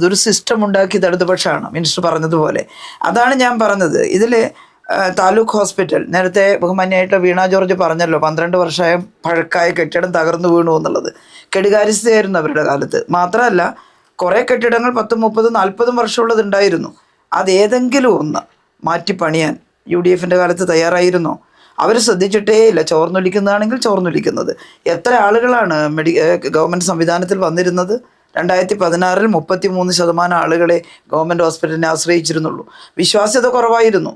ഇതൊരു സിസ്റ്റം ഉണ്ടാക്കിയത് ഇടതുപക്ഷമാണ്, മിനിസ്റ്റർ പറഞ്ഞതുപോലെ. അതാണ് ഞാൻ പറഞ്ഞത്. ഇതിൽ താലൂക്ക് ഹോസ്പിറ്റൽ, നേരത്തെ ബഹുമാന്യായിട്ട് വീണ ജോർജ് പറഞ്ഞല്ലോ, 12 വർഷമായ പഴക്കായ കെട്ടിടം തകർന്നു വീണു എന്നുള്ളത്. കെടുകാര്യസ്ഥയായിരുന്നു അവരുടെ കാലത്ത്. മാത്രമല്ല, കുറേ കെട്ടിടങ്ങൾ 10, 30, 40 വർഷമുള്ളത് ഉണ്ടായിരുന്നു. അതേതെങ്കിലും ഒന്ന് മാറ്റി പണിയാൻ UDFൻ്റെ കാലത്ത് തയ്യാറായിരുന്നോ? അവർ ശ്രദ്ധിച്ചിട്ടേ ഇല്ല. ചോർന്നൊലിക്കുന്നതാണെങ്കിൽ ചോർന്നൊലിക്കുന്നത്. എത്ര ആളുകളാണ് ഗവൺമെൻറ് സംവിധാനത്തിൽ വന്നിരുന്നത്? 2016 33% ആളുകളെ ഗവൺമെൻറ് ഹോസ്പിറ്റലിനെ ആശ്രയിച്ചിരുന്നുള്ളൂ. വിശ്വാസ്യത കുറവായിരുന്നു.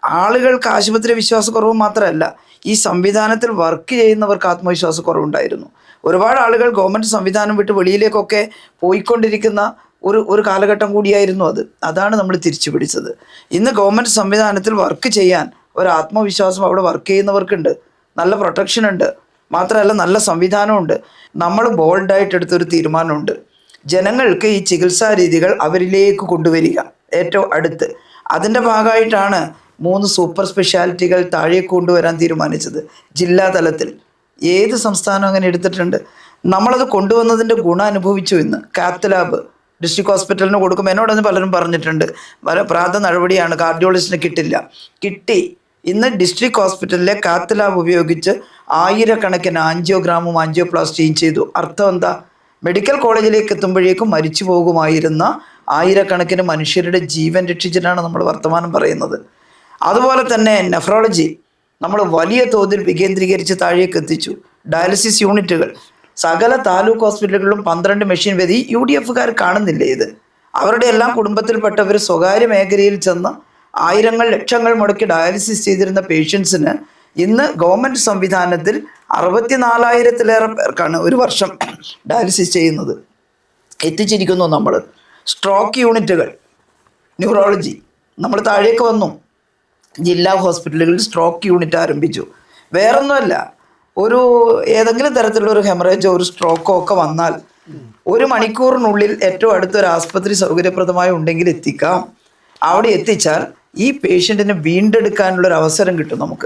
ആളുകൾക്ക് ആശുപത്രി വിശ്വാസക്കുറവ് മാത്രമല്ല, ഈ സംവിധാനത്തിൽ വർക്ക് ചെയ്യുന്നവർക്ക് ആത്മവിശ്വാസക്കുറവുണ്ടായിരുന്നു. ഒരുപാട് ആളുകൾ ഗവൺമെൻറ് സംവിധാനം വിട്ട് വെളിയിലേക്കൊക്കെ പോയിക്കൊണ്ടിരിക്കുന്ന ഒരു കാലഘട്ടം കൂടിയായിരുന്നു അത്. അതാണ് നമ്മൾ തിരിച്ചു പിടിച്ചത്. ഇന്ന് ഗവൺമെൻറ് സംവിധാനത്തിൽ വർക്ക് ചെയ്യാൻ ഒരു ആത്മവിശ്വാസം അവിടെ വർക്ക് ചെയ്യുന്നവർക്കുണ്ട്. നല്ല പ്രൊട്ടക്ഷൻ ഉണ്ട്. മാത്രമല്ല, നല്ല സംവിധാനമുണ്ട്. നമ്മൾ ബോൾഡായിട്ട് എടുത്തൊരു തീരുമാനമുണ്ട്. ജനങ്ങൾക്ക് ഈ ചികിത്സാ രീതികൾ അവരിലേക്ക് കൊണ്ടുവരിക ഏറ്റവും അടുത്ത്. അതിൻ്റെ ഭാഗമായിട്ടാണ് 3 സൂപ്പർ സ്പെഷ്യാലിറ്റികൾ താഴേക്ക് കൊണ്ടുവരാൻ തീരുമാനിച്ചത് ജില്ലാ തലത്തിൽ. ഏത് സംസ്ഥാനം അങ്ങനെ എടുത്തിട്ടുണ്ട്? നമ്മളത് കൊണ്ടുവന്നതിൻ്റെ ഗുണം അനുഭവിച്ചു. ഇന്ന് കാത്ത് ലാബ് ഡിസ്ട്രിക്ട് ഹോസ്പിറ്റലിന് കൊടുക്കും. എന്നോടൊന്ന് പലരും പറഞ്ഞിട്ടുണ്ട്, പ്രാഥമിക നടപടിയാണ്, കാർഡിയോളജിസ്റ്റിന് കിട്ടില്ല. കിട്ടി. ഇന്ന് ഡിസ്ട്രിക്ട് ഹോസ്പിറ്റലിലെ കാത്ത് ലാബ് ഉപയോഗിച്ച് 1000-കണക്കിന് ആൻജിയോഗ്രാമും ആൻജിയോപ്ലാസ്റ്റിയും ചെയ്തു. അർത്ഥം എന്താ? മെഡിക്കൽ കോളേജിലേക്ക് എത്തുമ്പോഴേക്കും മരിച്ചു പോകുമായിരുന്ന 1000-കണക്കിന് മനുഷ്യരുടെ ജീവൻ രക്ഷിച്ചിട്ടാണ് നമ്മൾ വർത്തമാനം പറയുന്നത്. അതുപോലെ തന്നെ നെഫ്രോളജി നമ്മൾ വലിയ തോതിൽ വികേന്ദ്രീകരിച്ച് താഴേക്ക് എത്തിച്ചു. ഡയാലിസിസ് യൂണിറ്റുകൾ സകല താലൂക്ക് ഹോസ്പിറ്റലുകളിലും 12 മെഷീൻ വരെ. UDFക്കാർ കാണുന്നില്ലേ ഇത്? അവരുടെ എല്ലാം കുടുംബത്തിൽപ്പെട്ടവർ സ്വകാര്യ മേഖലയിൽ ചെന്ന് ആയിരങ്ങൾ ലക്ഷങ്ങൾ മുടക്കി ഡയാലിസിസ് ചെയ്തിരുന്ന പേഷ്യൻസിന് ഇന്ന് ഗവൺമെൻറ് സംവിധാനത്തിൽ 64,000-ലേറെ പേർക്കാണ് ഒരു വർഷം ഡയാലിസിസ് ചെയ്യുന്നത്. എത്തിച്ചിരിക്കുന്നു നമ്മൾ. സ്ട്രോക്ക് യൂണിറ്റുകൾ, ന്യൂറോളജി നമ്മൾ താഴേക്ക് വന്നു. ജില്ലാ ഹോസ്പിറ്റലുകളിൽ സ്ട്രോക്ക് യൂണിറ്റ് ആരംഭിച്ചു. വേറൊന്നുമല്ല, ഏതെങ്കിലും തരത്തിലുള്ള ഒരു ഹെമറേജോ ഒരു സ്ട്രോക്കോ ഒക്കെ വന്നാൽ 1 മണിക്കൂറിനുള്ളിൽ ഏറ്റവും അടുത്തൊരു ആസ്പത്രി സൗകര്യപ്രദമായി ഉണ്ടെങ്കിൽ എത്തിക്കാം. അവിടെ എത്തിച്ചാൽ ഈ പേഷ്യൻറ്റിനെ വീണ്ടെടുക്കാനുള്ളൊരു അവസരം കിട്ടും നമുക്ക്.